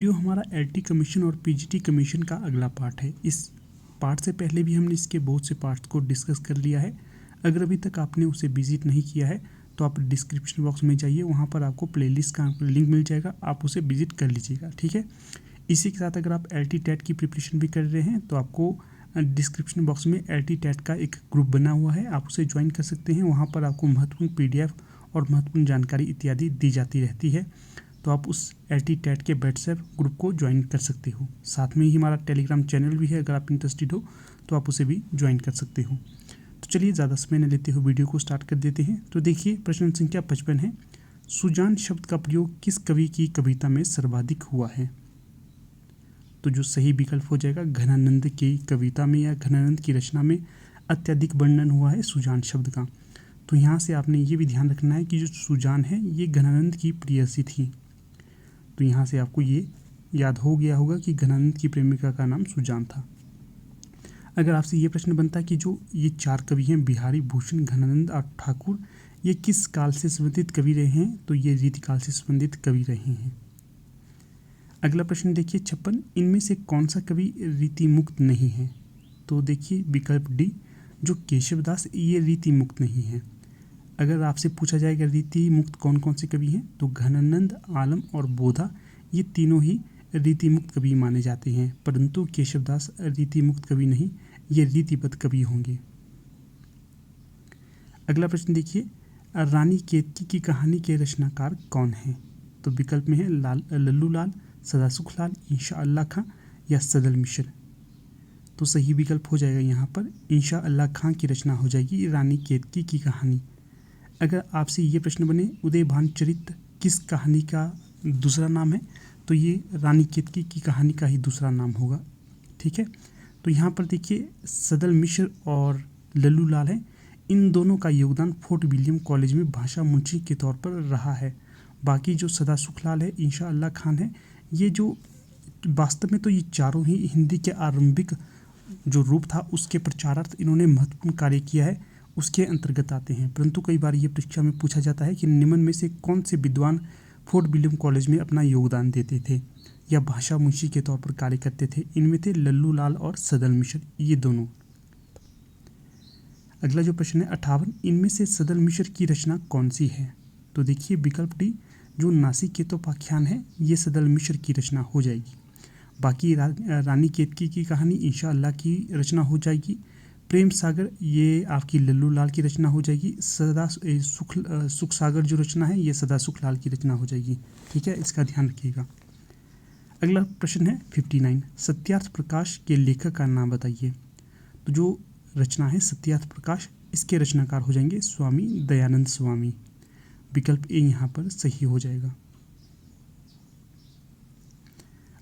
Video हमारा LT commission और PGT commission का अगला पार्ट है। इस पार्ट से पहले भी हमने इसके बहुत से पार्ट्स को डिस्कस कर लिया है। अगर अभी तक आपने उसे विजिट नहीं किया है तो आप डिस्क्रिप्शन बॉक्स में जाइए, वहाँ पर आपको प्लेलिस्ट का लिंक मिल जाएगा, आप उसे विजिट कर लीजिएगा। ठीक है। इसी के साथ अगर आप एलटी टेट की प्रिपरेशन भी कर रहे हैं तो आपको डिस्क्रिप्शन बॉक्स में एलटी टेट का एक ग्रुप बना हुआ है, आप उसे ज्वाइन कर सकते हैं। वहाँ पर आपको महत्वपूर्ण पीडीएफ और महत्वपूर्ण जानकारी इत्यादि दी जाती रहती है, तो आप उस एलटी टेट के व्हाट्सएप ग्रुप को ज्वाइन कर सकते हो। साथ में ही हमारा टेलीग्राम चैनल भी है, अगर आप इंटरेस्टेड हो तो आप उसे भी ज्वाइन कर सकते हो। तो चलिए ज़्यादा समय न लेते हुए वीडियो को स्टार्ट कर देते हैं। तो देखिए प्रश्न संख्या 55 है, सुजान शब्द का प्रयोग किस कवि की कविता में सर्वाधिक हुआ है? तो जो सही विकल्प हो जाएगा, घनानंद की कविता में या घनानंद की रचना में अत्यधिक वर्णन हुआ है सुजान शब्द का। तो यहाँ से आपने ये भी ध्यान रखना है कि जो सुजान है ये घनानंद की प्रेयसी थी। तो यहाँ से आपको ये याद हो गया होगा कि घनानंद की प्रेमिका का नाम सुजान था। अगर आपसे ये प्रश्न बनता है कि जो ये चार कवि हैं, बिहारी भूषण, घनानंद और ठाकुर, ये किस काल से संबंधित कवि रहे हैं? तो ये रीतिकाल से संबंधित कवि रहे हैं। अगला प्रश्न देखिए 56, इनमें से कौन सा कवि रीति मुक्त नहीं है? तो देखिए विकल्प डी, जो केशवदास, ये रीति मुक्त नहीं है। अगर आपसे पूछा जाएगा रीति मुक्त कौन कौन से कवि हैं, तो घनानंद, आलम और बोधा, ये तीनों ही रीति मुक्त कवि माने जाते हैं, परंतु केशवदास रीति मुक्त कवि नहीं, ये रीतिबद्ध कवि होंगे। अगला प्रश्न देखिए, रानी केतकी की कहानी के रचनाकार कौन हैं? तो विकल्प में है लल्लू लाल, सदासुख लाल, इंशा अल्लाह खां या सदल मिश्र। तो सही विकल्प हो जाएगा यहाँ पर इंशा अल्लाह खां की रचना हो जाएगी रानी केतकी की कहानी। अगर आपसे ये प्रश्न बने उदयभान चरित किस कहानी का दूसरा नाम है, तो ये रानी केतकी की कहानी का ही दूसरा नाम होगा। ठीक है। तो यहाँ पर देखिए सदल मिश्र और लल्लू लाल है, इन दोनों का योगदान फोर्ट विलियम कॉलेज में भाषा मुंशी के तौर पर रहा है। बाकी जो सदासुख लाल है, इंशा अल्लाह खान है, ये जो वास्तव में तो ये चारों ही हिंदी के आरंभिक जो रूप था उसके प्रचारार्थ इन्होंने महत्वपूर्ण कार्य किया है, उसके अंतर्गत आते हैं। परंतु कई बार ये परीक्षा में पूछा जाता है कि निम्न में से कौन से विद्वान फोर्ट विलियम कॉलेज में अपना योगदान देते थे या भाषा मुंशी के तौर पर कार्य करते थे? इनमें थे लल्लू लाल और सदल मिश्र, ये दोनों। अगला जो प्रश्न है 58, इनमें से सदल मिश्र की रचना कौन सी है? तो देखिए विकल्प डी, जो नासिकेतोपाख्यान है, ये सदल मिश्र की रचना हो जाएगी। बाकी रानी केतकी की कहानी इंशा अल्लाह की रचना हो जाएगी। प्रेम सागर ये आपकी लल्लू लाल की रचना हो जाएगी। सुख सागर जो रचना है ये सदासुख लाल की रचना हो जाएगी। ठीक है, इसका ध्यान रखिएगा। अगला प्रश्न है 59, सत्यार्थ प्रकाश के लेखक का नाम बताइए। तो जो रचना है सत्यार्थ प्रकाश, इसके रचनाकार हो जाएंगे स्वामी दयानंद स्वामी। विकल्प ए यहाँ पर सही हो जाएगा।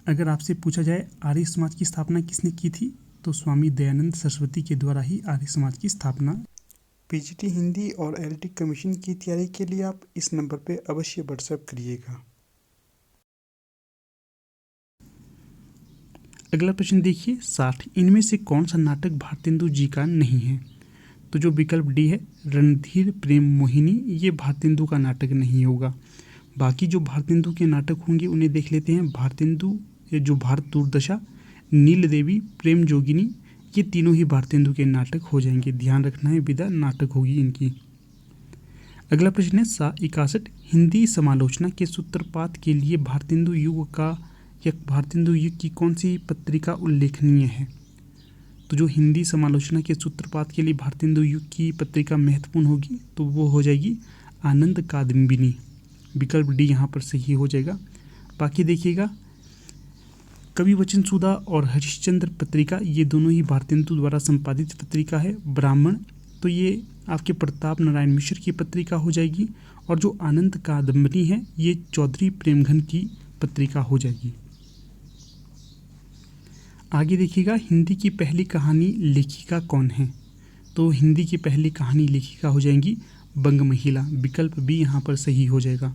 अगर आपसे पूछा जाए आर्य समाज की स्थापना किसने की थी, तो स्वामी दयानंद सरस्वती के द्वारा ही आर्य समाज की स्थापना। पीजीटी हिंदी और एलटी कमीशन की तैयारी के लिए आप इस नंबर पे अवश्य व्हाट्सएप करिएगा। अगला प्रश्न देखिए 60, इनमें से कौन सा नाटक भारतेंदु जी का नहीं है? तो जो विकल्प डी है रणधीर प्रेम मोहिनी, ये भारतेंदु का नाटक नहीं होगा। बाकी जो भारतेंदु के नाटक होंगे उन्हें देख लेते हैं। भारतेंदु, जो भारत दुर्दशा, नील देवी, प्रेम जोगिनी, ये तीनों ही भारतेंदु के नाटक हो जाएंगे। ध्यान रखना है, विधा नाटक होगी इनकी। अगला प्रश्न है 61, हिंदी समालोचना के सूत्रपात के लिए भारतेंदु युग का या भारतेंदु युग की कौन सी पत्रिका उल्लेखनीय है? तो जो हिंदी समालोचना के सूत्रपात के लिए भारतेंदु युग की पत्रिका महत्वपूर्ण होगी तो वो हो जाएगी आनंद कादम्बिनी। विकल्प डी यहाँ पर सही हो जाएगा। बाकी देखिएगा कवि वचन सुधा और हरिश्चंद्र पत्रिका, ये दोनों ही भारतेंदु द्वारा संपादित पत्रिका है। ब्राह्मण, तो ये आपके प्रताप नारायण मिश्र की पत्रिका हो जाएगी। और जो आनंद कादम्बिनी है ये चौधरी प्रेमघन की पत्रिका हो जाएगी। आगे देखिएगा हिंदी की पहली कहानी लेखिका कौन है? तो हिंदी की पहली कहानी लेखिका हो जाएंगी बंग महिला। विकल्प बी यहाँ पर सही हो जाएगा।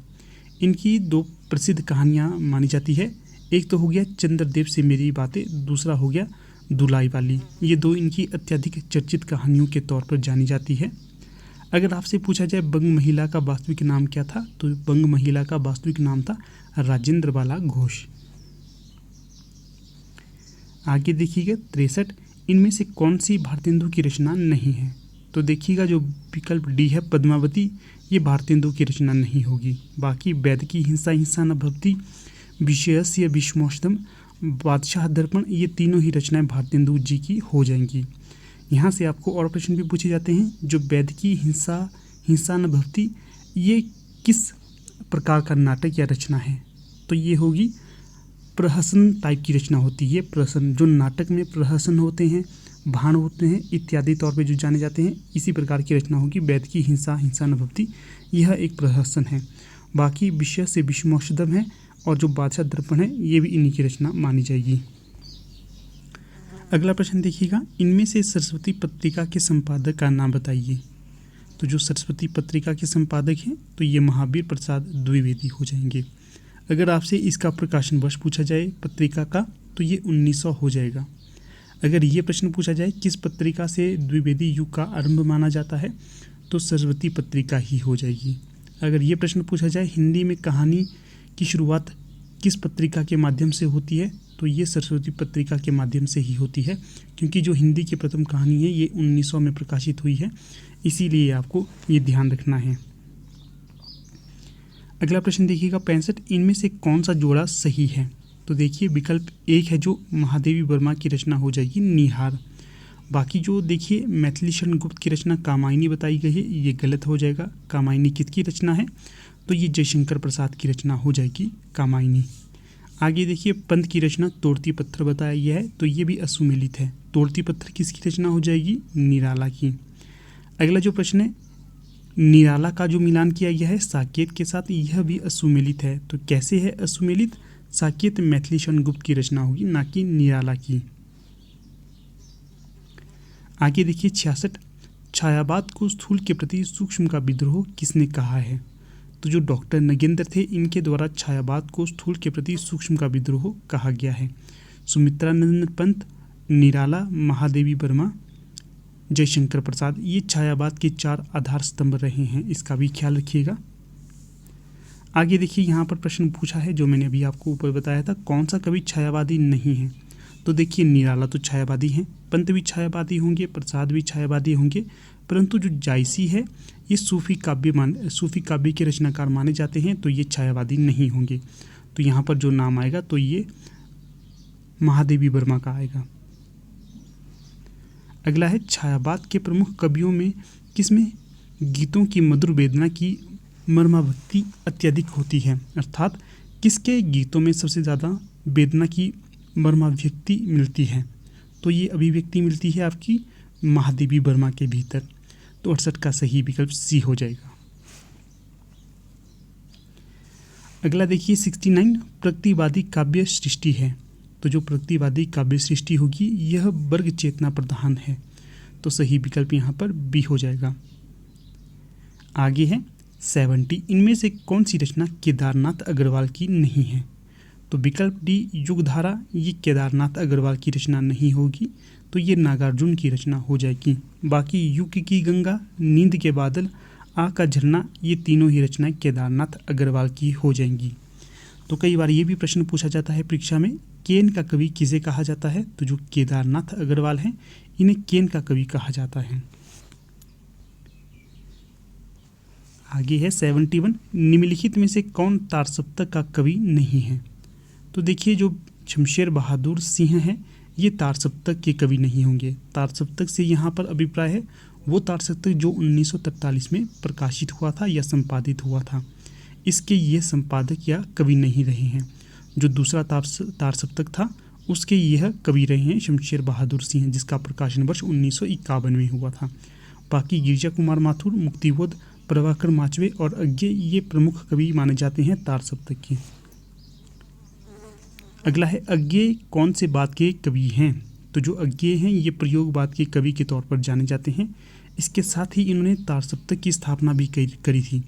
इनकी दो प्रसिद्ध कहानियाँ मानी जाती है, एक तो हो गया चंद्रदेव से मेरी बातें, दूसरा हो गया दुलाई वाली। ये दो इनकी अत्यधिक चर्चित कहानियों के तौर पर जानी जाती है। अगर आपसे पूछा जाए बंग महिला का वास्तविक नाम क्या था, तो बंग महिला का वास्तविक नाम था राजेंद्र बाला घोष। आगे देखिएगा 63, इनमें से कौन सी भारतेंदु की रचना नहीं है? तो देखिएगा जो विकल्प डी है पद्मावती, ये भारतेंदु की रचना नहीं होगी। बाकी वैद की हिंसा हिंसा न भवति, विषयस्य विषमोषधम, बादशाह दर्पण, ये तीनों ही रचनाएं भारतेंदु जी की हो जाएंगी। यहाँ से आपको और प्रश्न भी पूछे जाते हैं। जो वैद की हिंसा हिंसा न भवति, ये किस प्रकार का नाटक या रचना है? तो ये होगी प्रहसन टाइप की रचना होती है। प्रहसन, जो नाटक में प्रहसन होते हैं, भाण होते हैं इत्यादि तौर पे जो जाने जाते हैं, इसी प्रकार की रचना होगी। वैद की हिंसा हिंसा न भवति, यह एक प्रहसन है। बाकी विषय से विषमोषधम है और जो बादशाह दर्पण है ये भी इन्हीं की रचना मानी जाएगी। अगला प्रश्न देखिएगा, इनमें से सरस्वती पत्रिका के संपादक का नाम बताइए। तो जो सरस्वती पत्रिका के संपादक हैं तो ये महावीर प्रसाद द्विवेदी हो जाएंगे। अगर आपसे इसका प्रकाशन वर्ष पूछा जाए पत्रिका का तो ये 1900 हो जाएगा। अगर ये प्रश्न पूछा जाए किस पत्रिका से द्विवेदी युग का आरंभ माना जाता है तो सरस्वती पत्रिका ही हो जाएगी। अगर ये प्रश्न पूछा जाए हिंदी में कहानी की शुरुआत किस पत्रिका के माध्यम से होती है तो ये सरस्वती पत्रिका के माध्यम से ही होती है, क्योंकि जो हिंदी की प्रथम कहानी है ये 1900 में प्रकाशित हुई है, इसीलिए आपको ये ध्यान रखना है। अगला प्रश्न देखिएगा 65, इनमें से कौन सा जोड़ा सही है? तो देखिए विकल्प एक है जो महादेवी वर्मा की रचना हो जाएगी निहार। बाकी जो देखिए मैथिली शरण गुप्त की रचना कामायनी बताई गई है, ये गलत हो जाएगा। कामायनी किसकी रचना है? तो ये जयशंकर प्रसाद की रचना हो जाएगी कामायनी। आगे देखिए पंत की रचना तोड़ती पत्थर बताया गया है, तो ये भी असुमेलित है। तोड़ती पत्थर किसकी रचना हो जाएगी? निराला की। अगला जो प्रश्न है, निराला का जो मिलान किया गया है साकेत के साथ, यह भी असुमेलित है। तो कैसे है असुमेलित? साकेत मैथिली शरण गुप्त की रचना होगी, ना कि निराला की। आगे देखिए 66, छायावाद को स्थूल के प्रति सूक्ष्म का विद्रोह किसने कहा है? तो जो डॉक्टर नगेंद्र थे इनके द्वारा छायावाद को स्थूल के प्रति सूक्ष्म का विद्रोह कहा गया है। सुमित्रानंद पंत, निराला, महादेवी वर्मा, जयशंकर प्रसाद, ये छायावाद के 4 आधार स्तंभ रहे हैं, इसका भी ख्याल रखिएगा। आगे देखिए यहाँ पर प्रश्न पूछा है जो मैंने अभी आपको ऊपर बताया था, कौन सा कवि छायावादी नहीं है? तो देखिए निराला तो छायावादी हैं, पंत भी छायावादी होंगे, प्रसाद भी छायावादी होंगे, परंतु जो जायसी है ये सूफी काव्य के रचनाकार माने जाते हैं, तो ये छायावादी नहीं होंगे। तो यहाँ पर जो नाम आएगा तो ये महादेवी वर्मा का आएगा। अगला है छायावाद के प्रमुख कवियों में किसमें गीतों की मधुर वेदना की मर्माभक्ति अत्यधिक होती है, अर्थात किसके गीतों में सबसे ज़्यादा वेदना की मर्माभिव्यक्ति मिलती है? तो ये अभिव्यक्ति मिलती है आपकी महादेवी वर्मा के भीतर। तो 68 का सही विकल्प सी हो जाएगा। अगला देखिए 69, प्रगतिवादी काव्य सृष्टि है। तो जो प्रगतिवादी काव्य सृष्टि होगी यह वर्ग चेतना प्रधान है, तो सही विकल्प यहाँ पर बी हो जाएगा। आगे है 70, इनमें से कौन सी रचना केदारनाथ अग्रवाल की नहीं है? तो विकल्प डी युगधारा, ये केदारनाथ अग्रवाल की रचना नहीं होगी, तो ये नागार्जुन की रचना हो जाएगी। बाकी युग की गंगा, नींद के बादल, आ का झरना, ये तीनों ही रचनाएं केदारनाथ अग्रवाल की हो जाएंगी। तो कई बार ये भी प्रश्न पूछा जाता है परीक्षा में, केन का कवि किसे कहा जाता है? तो जो केदारनाथ अग्रवाल हैं इन्हें केन का कवि कहा जाता है। आगे है 71, निम्नलिखित में से कौन तार सप्तक का कवि नहीं है? तो देखिए जो शमशेर बहादुर सिंह हैं ये तार सप्तक के कवि नहीं होंगे। तार सप्तक से यहाँ पर अभिप्राय है वो तार सप्तक जो 1943 में प्रकाशित हुआ था या संपादित हुआ था, इसके ये संपादक या कवि नहीं रहे हैं। जो दूसरा तार सप्तक था उसके यह कवि रहे हैं शमशेर बहादुर सिंह, जिसका प्रकाशन वर्ष 1951 में हुआ था। बाकी गिरिजा कुमार माथुर, मुक्तिबोध, प्रभाकर माचवे और अज्ञे ये प्रमुख कवि माने जाते हैं तार सप्तक के। अगला है अज्ञे कौन से बात के कवि हैं? तो जो अज्ञे हैं ये प्रयोगवाद के कवि के तौर पर जाने जाते हैं। इसके साथ ही इन्होंने तार सप्तक की स्थापना भी करी थी।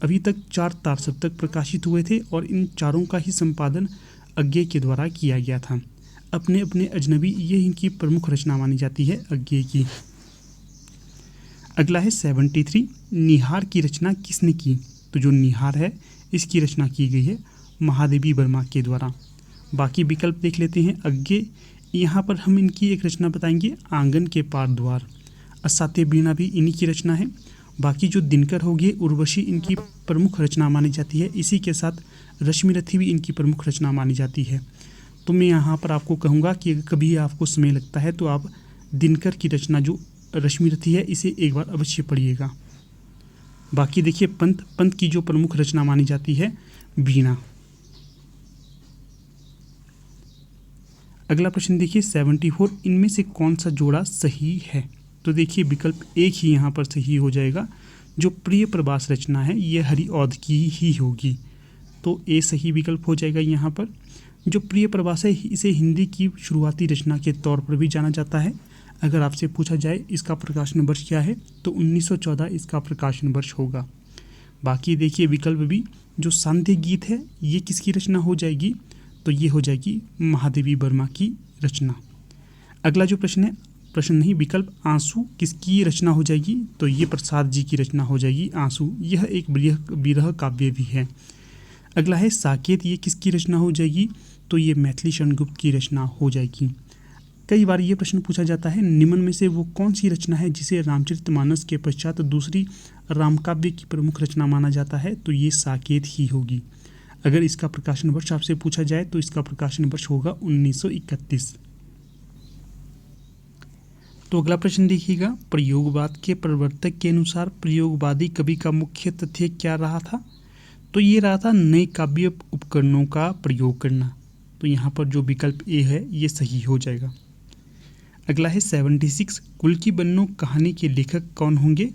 अभी तक 4 तार सप्तक प्रकाशित हुए थे और इन चारों का ही संपादन अज्ञे के द्वारा किया गया था। अपने अपने अजनबी ये इनकी प्रमुख रचना मानी जाती है अज्ञे की। अगला है 73, निहार की रचना किसने की? तो जो निहार है इसकी रचना की गई है महादेवी वर्मा के द्वारा। बाकी विकल्प देख लेते हैं। अज्ञे यहाँ पर हम इनकी एक रचना बताएंगे, आंगन के पार द्वार। असाध्य वीणा भी इन्हीं की रचना है। बाकी जो दिनकर हो गए, उर्वशी इनकी प्रमुख रचना मानी जाती है। इसी के साथ रश्मिरथी भी इनकी प्रमुख रचना मानी जाती है। तो मैं यहाँ पर आपको कहूँगा कि अगर कभी आपको समय लगता है तो आप दिनकर की रचना जो रश्मिरथी है इसे एक बार अवश्य पढ़िएगा। बाकी देखिए पंत की जो प्रमुख रचना मानी जाती है वीणा। अगला प्रश्न देखिए 74, इनमें से कौन सा जोड़ा सही है? तो देखिए विकल्प एक ही यहाँ पर सही हो जाएगा। जो प्रिय प्रवास रचना है ये हरिऔध की ही होगी, तो ए सही विकल्प हो जाएगा यहाँ पर। जो प्रिय प्रवास है इसे हिंदी की शुरुआती रचना के तौर पर भी जाना जाता है। अगर आपसे पूछा जाए इसका प्रकाशन वर्ष क्या है तो 1914 इसका प्रकाशन वर्ष होगा। बाकी देखिए विकल्प भी, जो सांध्य गीत है ये किसकी रचना हो जाएगी? तो ये हो जाएगी महादेवी वर्मा की रचना। अगला जो प्रश्न है, प्रश्न नहीं विकल्प आंसू किसकी रचना हो जाएगी? तो ये प्रसाद जी की रचना हो जाएगी आंसू। यह एक विरह काव्य भी है। अगला है साकेत, ये किसकी रचना हो जाएगी? तो ये मैथिली शरण गुप्त की रचना हो जाएगी। कई बार ये प्रश्न पूछा जाता है, निम्न में से वो कौन सी रचना है जिसे रामचरितमानस के पश्चात दूसरी रामकाव्य की प्रमुख रचना माना जाता है? तो ये साकेत ही होगी। अगर इसका प्रकाशन वर्ष आपसे पूछा जाए तो इसका प्रकाशन वर्ष होगा 1931। तो अगला प्रश्न देखिएगा, प्रयोगवाद के प्रवर्तक के अनुसार प्रयोगवादी कवि का मुख्य तथ्य क्या रहा था? तो ये रहा था नए काव्य उपकरणों का प्रयोग करना। तो यहाँ पर जो विकल्प ए है ये सही हो जाएगा। अगला है 76, गुल की बन्नो कहानी के लेखक कौन होंगे?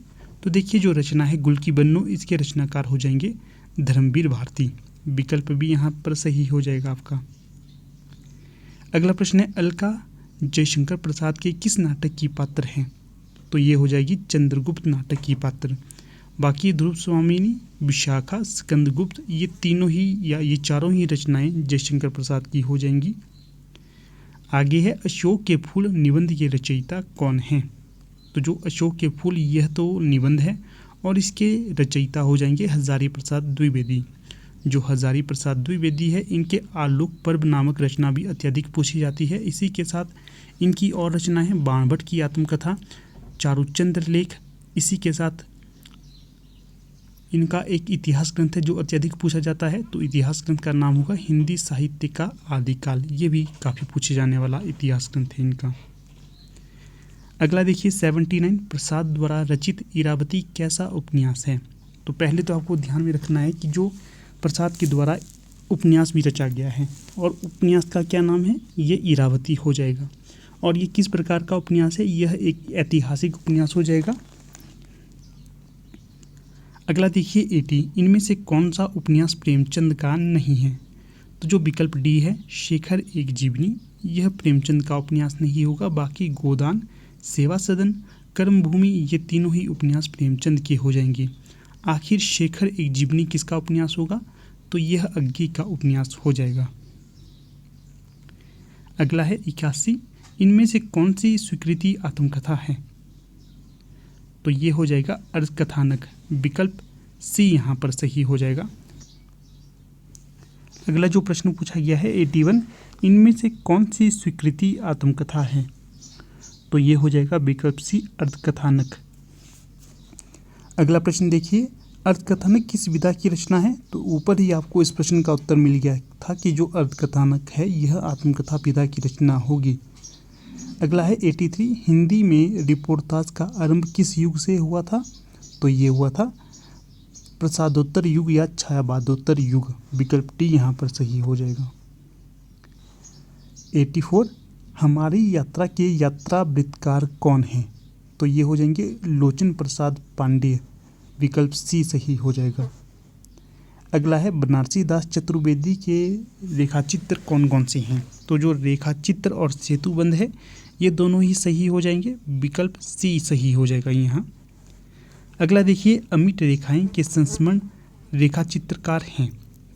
तो देखिए जो रचना है गुल की बन्नो, इसके रचनाकार हो जाएंगे धर्मवीर भारती। विकल्प भी यहाँ पर सही हो जाएगा आपका। अगला प्रश्न है, अलका जयशंकर प्रसाद के किस नाटक की पात्र हैं? तो ये हो जाएगी चंद्रगुप्त नाटक की पात्र। बाकी ध्रुव स्वामिनी, विशाखा, स्कंदगुप्त, ये तीनों ही या ये चारों ही रचनाएं जयशंकर प्रसाद की हो जाएंगी। आगे है अशोक के फूल निबंध के रचयिता कौन हैं? तो जो अशोक के फूल यह तो निबंध है और इसके रचयिता हो जाएंगे हजारी प्रसाद द्विवेदी। जो हजारी प्रसाद द्विवेदी है इनके आलोक पर्व नामक रचना भी अत्यधिक पूछी जाती है। इसी के साथ इनकी और रचना है बाणभट्ट की आत्मकथा, चारुचंद्र लेख। इसी के साथ इनका एक इतिहास ग्रंथ है जो अत्यधिक पूछा जाता है। तो इतिहास ग्रंथ का नाम होगा हिंदी साहित्य का आदिकाल। ये भी काफ़ी पूछे जाने वाला इतिहास ग्रंथ है इनका। अगला देखिए 79, प्रसाद द्वारा रचित इरावती कैसा उपन्यास है? तो पहले तो आपको ध्यान में रखना है कि जो प्रसाद के द्वारा उपन्यास भी रचा गया है और उपन्यास का क्या नाम है, ये इरावती हो जाएगा। और ये किस प्रकार का उपन्यास है? यह एक ऐतिहासिक उपन्यास हो जाएगा। अगला देखिए 80, इनमें से कौन सा उपन्यास प्रेमचंद का नहीं है? तो जो विकल्प डी है शेखर एक जीवनी, यह प्रेमचंद का उपन्यास नहीं होगा। बाकी गोदान, सेवा सदन, कर्मभूमि, ये तीनों ही उपन्यास प्रेमचंद के हो जाएंगे। आखिर शेखर एक जीवनी किसका उपन्यास होगा? तो यह अज्ञे का उपन्यास हो जाएगा। अगला है 81, इनमें से कौन सी स्वीकृति आत्मकथा है? तो ये हो जाएगा अर्धकथानक। विकल्प सी यहाँ पर सही हो जाएगा। अगला जो प्रश्न पूछा गया है 81, इनमें से कौन सी स्वीकृति आत्मकथा है? तो ये हो जाएगा विकल्प सी अर्धकथानक। अगला प्रश्न देखिए, अर्धकथानक किस विधा की रचना है? तो ऊपर ही आपको इस प्रश्न का उत्तर मिल गया था कि जो अर्धकथानक है यह आत्मकथा विधा की रचना होगी। अगला है 83, हिंदी में रिपोर्टाज का आरंभ किस युग से हुआ था? तो ये हुआ था प्रसादोत्तर युग या छायावादोत्तर युग। विकल्प डी यहाँ पर सही हो जाएगा। 84, हमारी यात्रा के यात्रा वृत्तकार कौन हैं? तो ये हो जाएंगे लोचन प्रसाद पांडेय। विकल्प सी सही हो जाएगा। अगला है बनारसी दास चतुर्वेदी के रेखाचित्र कौन कौन से हैं? तो जो रेखाचित्र और सेतुबंध है ये दोनों ही सही हो जाएंगे। विकल्प सी सही हो जाएगा यहाँ। अगला देखिए, अमिट रेखाएं के संस्मरण रेखाचित्रकार हैं?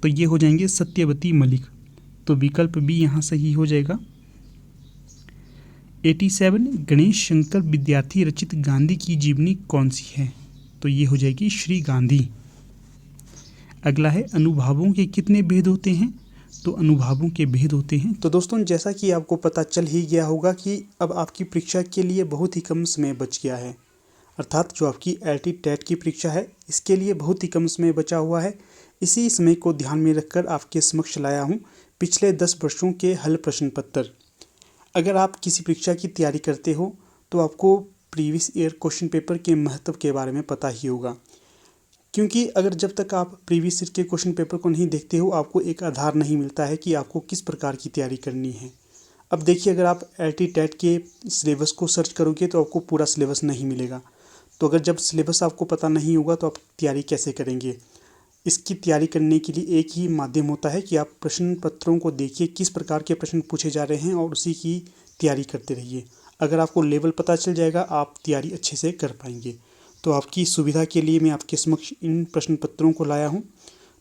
तो ये हो जाएंगे सत्यवती मलिक। तो विकल्प बी यहाँ सही हो जाएगा। 87, गणेश शंकर विद्यार्थी रचित गांधी की जीवनी कौन सी है? तो ये हो जाएगी श्री गांधी। अगला है, अनुभावों के कितने भेद होते हैं? तो अनुभावों के भेद होते हैं। तो दोस्तों, जैसा कि आपको पता चल ही गया होगा कि अब आपकी परीक्षा के लिए बहुत ही कम समय बच गया है, अर्थात जो आपकी एलटी टेट की परीक्षा है इसके लिए बहुत ही कम समय बचा हुआ है। इसी समय को ध्यान में रखकर आपके समक्ष लाया हूँ पिछले 10 वर्षों के हल प्रश्न पत्र। अगर आप किसी परीक्षा की तैयारी करते हो तो आपको प्रीवियस ईयर क्वेश्चन पेपर के महत्व के बारे में पता ही होगा, क्योंकि अगर जब तक आप प्रीवियस ईयर के क्वेश्चन पेपर को नहीं देखते हो आपको एक आधार नहीं मिलता है कि आपको किस प्रकार की तैयारी करनी है। अब देखिए, अगर आप एलटी टेट के सिलेबस को सर्च करोगे तो आपको पूरा सिलेबस नहीं मिलेगा। तो अगर जब सिलेबस आपको पता नहीं होगा तो आप तैयारी कैसे करेंगे? इसकी तैयारी करने के लिए एक ही माध्यम होता है कि आप प्रश्न पत्रों को देखिए, किस प्रकार के प्रश्न पूछे जा रहे हैं और उसी की तैयारी करते रहिए। अगर आपको लेवल पता चल जाएगा आप तैयारी अच्छे से कर पाएंगे। तो आपकी सुविधा के लिए मैं आपके समक्ष इन प्रश्न पत्रों को लाया हूँ।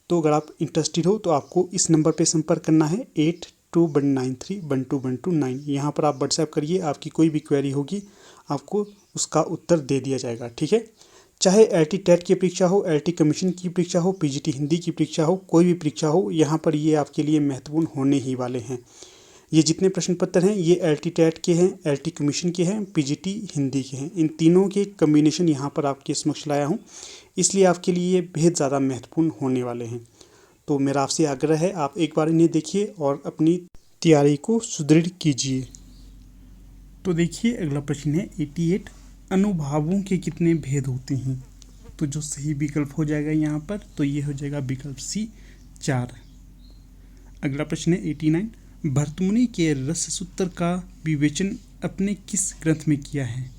तो अगर आप इंटरेस्टेड हो तो आपको इस नंबर पर संपर्क करना है 8293121229। यहाँ पर आप व्हाट्सएप करिए, आपकी कोई भी क्वेरी होगी आपको उसका उत्तर दे दिया जाएगा, ठीक है। चाहे एलटी टेट की परीक्षा हो, एलटी कमीशन की परीक्षा हो, पीजीटी हिंदी की परीक्षा हो, कोई भी परीक्षा हो, यहाँ पर ये आपके लिए महत्वपूर्ण होने ही वाले हैं। ये जितने प्रश्न पत्र हैं ये एलटी टेट के हैं, एलटी कमीशन के हैं, पीजीटी हिंदी के हैं। इन तीनों के कम्बिनेशन यहाँ पर आपके समक्ष लाया हूँ, इसलिए आपके लिए ये बेहद ज़्यादा महत्वपूर्ण होने वाले हैं। तो मेरा आपसे आग्रह है आप एक बार इन्हें देखिए और अपनी तैयारी को सुदृढ़ कीजिए। तो देखिए अगला प्रश्न है 88, अनुभावों के कितने भेद होते हैं? तो जो सही विकल्प हो जाएगा यहाँ पर तो ये हो जाएगा विकल्प सी 4। अगला प्रश्न है 89, भर्तमुनि के रससूत्र का विवेचन अपने किस ग्रंथ में किया है?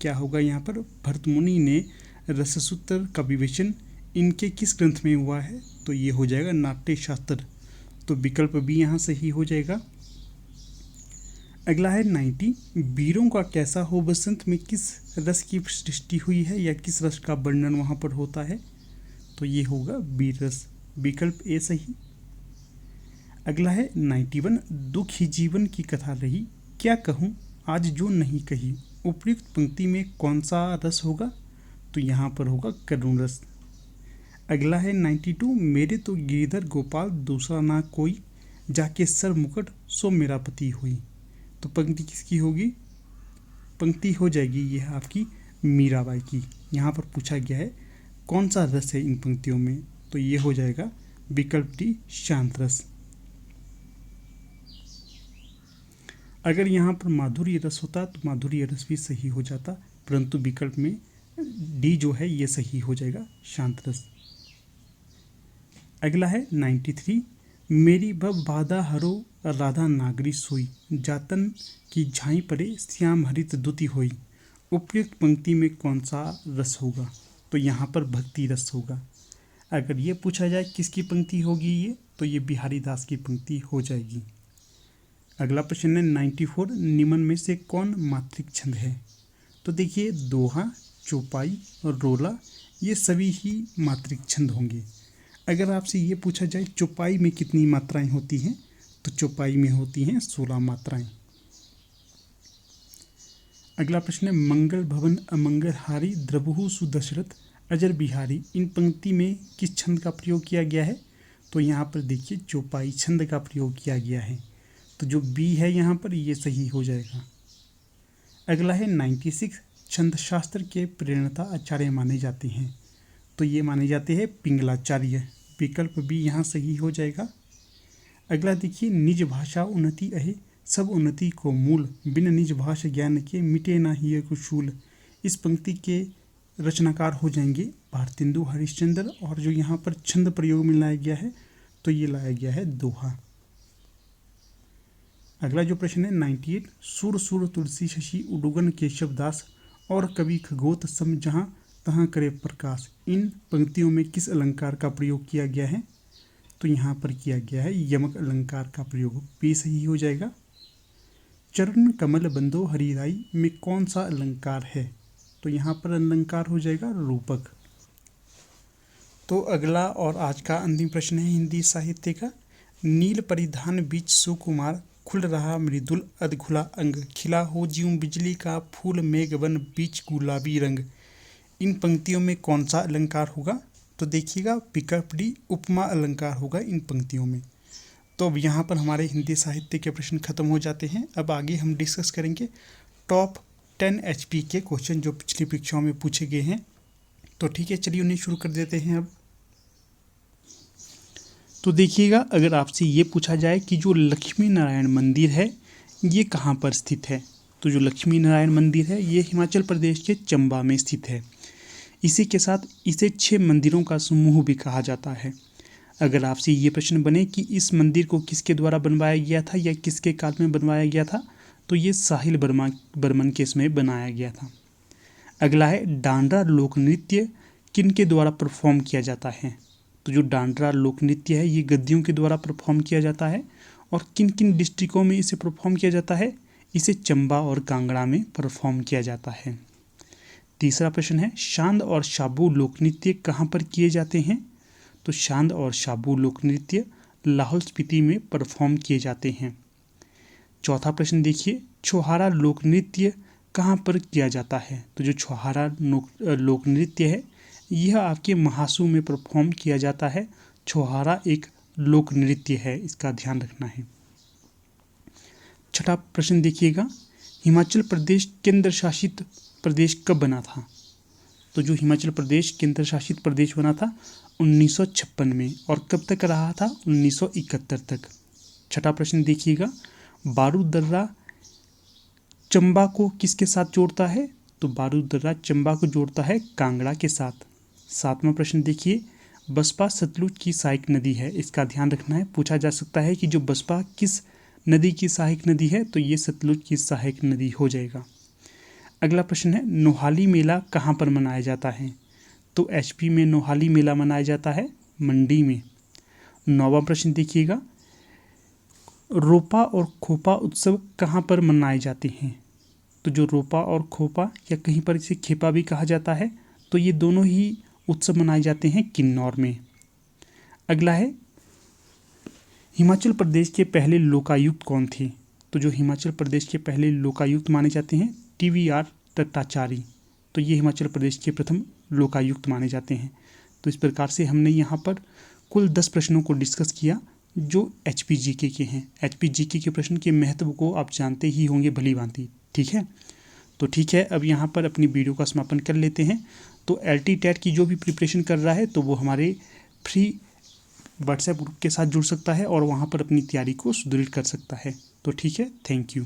क्या होगा यहाँ पर? भर्तमुनि ने रससूत्र का विवेचन इनके किस ग्रंथ में हुआ है? तो ये हो जाएगा नाट्य शास्त्र। तो विकल्प भी यहाँ सही हो जाएगा। अगला है 90, वीरों का कैसा हो बसंत में किस रस की सृष्टि हुई है या किस रस का वर्णन वहाँ पर होता है? तो ये होगा वीर रस, विकल्प ए सही। अगला है 91, दुख ही जीवन की कथा रही, क्या कहूँ आज जो नहीं कही, उपयुक्त पंक्ति में कौन सा रस होगा? तो यहाँ पर होगा करुण रस। अगला है 92, मेरे तो गिरधर गोपाल दूसरा ना कोई, जाके सर मुकुट सो मेरा पति हुई। तो पंक्ति किसकी होगी? पंक्ति हो जाएगी यह आपकी मीराबाई की। यहाँ पर पूछा गया है कौन सा रस है इन पंक्तियों में, तो ये हो जाएगा विकल्प डी शांत रस। अगर यहाँ पर माधुर्य रस होता तो माधुर्य रस भी सही हो जाता, परंतु विकल्प में डी जो है ये सही हो जाएगा शांत रस। अगला है 93, मेरी भव बाधा हरो राधा नागरी सोई, जातन की झाई पड़े श्याम हरित दुति होई, उपयुक्त पंक्ति में कौन सा रस होगा? तो यहाँ पर भक्ति रस होगा। अगर ये पूछा जाए किसकी पंक्ति होगी ये, तो ये बिहारी दास की पंक्ति हो जाएगी। अगला प्रश्न है 94, निम्न में से कौन मात्रिक छंद है? तो देखिए दोहा, चौपाई और रोला ये सभी ही मात्रिक छंद होंगे। अगर आपसे ये पूछा जाए चौपाई में कितनी मात्राएं होती हैं, तो चौपाई में होती हैं 16 मात्राएं। अगला प्रश्न है मंगल भवन अमंगल हारी द्रबहु सुदशरथ अजर बिहारी, इन पंक्ति में किस छंद का प्रयोग किया गया है? तो यहाँ पर देखिए चौपाई छंद का प्रयोग किया गया है, तो जो बी है यहाँ पर ये सही हो जाएगा। अगला है 96, छंद शास्त्र के प्रेरणता आचार्य माने जाते हैं, तो ये माने जाते हैं पिंगलाचार्य, विकल्प भी यहाँ सही हो जाएगा। अगला देखिए निज भाषा उन्नति अहे सब उन्नति को मूल, बिन निज भाषा ज्ञान के मिटे ना ही कुशूल, इस पंक्ति के रचनाकार हो जाएंगे भारतेंदु हरिश्चंद्र, और जो यहाँ पर छंद प्रयोग में लाया गया है तो ये लाया गया है दोहा। अगला जो प्रश्न है 98, सुर सुर तुलसी शशि उडुगन केशव दास और कवि खगोत सम जहाँ तहाँ करे प्रकाश, इन पंक्तियों में किस अलंकार का प्रयोग किया गया है? तो यहाँ पर किया गया है यमक अलंकार का प्रयोग, भी सही हो जाएगा। चरण कमल बंदो हरिराई में कौन सा अलंकार है? तो यहाँ पर अलंकार हो जाएगा रूपक। तो अगला और आज का अंतिम प्रश्न है हिंदी साहित्य का, नील परिधान बीच सुकुमार खुल रहा मृदुल अधखुला अंग, खिला हो ज्यों बिजली का फूल मेघवन बीच गुलाबी रंग, इन पंक्तियों में कौन सा अलंकार होगा? तो देखिएगा विकल्प डी उपमा अलंकार होगा इन पंक्तियों में। तो अब यहाँ पर हमारे हिंदी साहित्य के प्रश्न खत्म हो जाते हैं। अब आगे हम डिस्कस करेंगे टॉप 10 HP के क्वेश्चन जो पिछली परीक्षाओं में पूछे गए हैं। तो ठीक है, चलिए उन्हें शुरू कर देते हैं। अब तो देखिएगा, अगर आपसे ये पूछा जाए कि जो लक्ष्मी नारायण मंदिर है ये कहाँ पर स्थित है, तो जो लक्ष्मी नारायण मंदिर है ये हिमाचल प्रदेश के चंबा में स्थित है। इसी के साथ इसे 6 मंदिरों का समूह भी कहा जाता है। अगर आपसे ये प्रश्न बने कि इस मंदिर को किसके द्वारा बनवाया गया था या किसके काल में बनवाया गया था, तो ये साहिल बर्मन के समय बनाया गया था। अगला है डांडरा लोक नृत्य किन के द्वारा परफॉर्म किया जाता है, तो जो डांडरा लोक नृत्य है ये गद्दियों के द्वारा परफॉर्म किया जाता है। और किन किन डिस्ट्रिक्टों में इसे परफॉर्म किया जाता है, इसे चंबा और कांगड़ा में परफॉर्म किया जाता है। तीसरा प्रश्न है शांद और शाबू लोक नृत्य कहाँ पर किए जाते हैं, तो शांद और शाबू लोक नृत्य लाहौल स्पीति में परफॉर्म किए जाते हैं। चौथा प्रश्न देखिए, छोहारा लोक नृत्य कहाँ पर किया जाता है, तो जो छोहारा लोक नृत्य है यह आपके महासू में परफॉर्म किया जाता है। छोहारा एक लोक नृत्य है, इसका ध्यान रखना है। छठा प्रश्न देखिएगा, हिमाचल प्रदेश केंद्र शासित प्रदेश कब बना था, तो जो हिमाचल प्रदेश केंद्र शासित प्रदेश बना था 1956 में और कब तक रहा था, 1971 तक। छठा प्रश्न देखिएगा, बारूद दर्रा चंबा को किसके साथ जोड़ता है, तो बारूद दर्रा चंबा को जोड़ता है कांगड़ा के साथ। सातवां प्रश्न देखिए, बसपा सतलुज की सहायक नदी है, इसका ध्यान रखना है। पूछा जा सकता है कि जो बसपा किस नदी की सहायक नदी है, तो ये सतलुज की सहायक नदी हो जाएगा। अगला प्रश्न है नोहाली मेला कहाँ पर मनाया जाता है, तो HP में नोहाली मेला मनाया जाता है मंडी में। 9वां प्रश्न देखिएगा, रोपा और खोपा उत्सव कहाँ पर मनाए जाते हैं, तो जो रोपा और खोपा या कहीं पर इसे खेपा भी कहा जाता है, तो ये दोनों ही उत्सव मनाए जाते हैं किन्नौर में। अगला है हिमाचल प्रदेश के पहले लोकायुक्त कौन थे, तो जो हिमाचल प्रदेश के पहले लोकायुक्त माने जाते हैं TVR तट्टाचारी, तो ये हिमाचल प्रदेश के प्रथम लोकायुक्त माने जाते हैं। तो इस प्रकार से हमने यहाँ पर कुल 10 प्रश्नों को डिस्कस किया जो HPGK के हैं। HPGK के प्रश्न के महत्व को आप जानते ही होंगे भली भांति, ठीक है। तो ठीक है, अब यहाँ पर अपनी वीडियो का समापन कर लेते हैं। तो LT TET की जो भी प्रिपरेशन कर रहा है तो वो हमारे फ्री WhatsApp ग्रुप के साथ जुड़ सकता है और वहाँ पर अपनी तैयारी को सुदृढ़ कर सकता है। तो ठीक है, थैंक यू।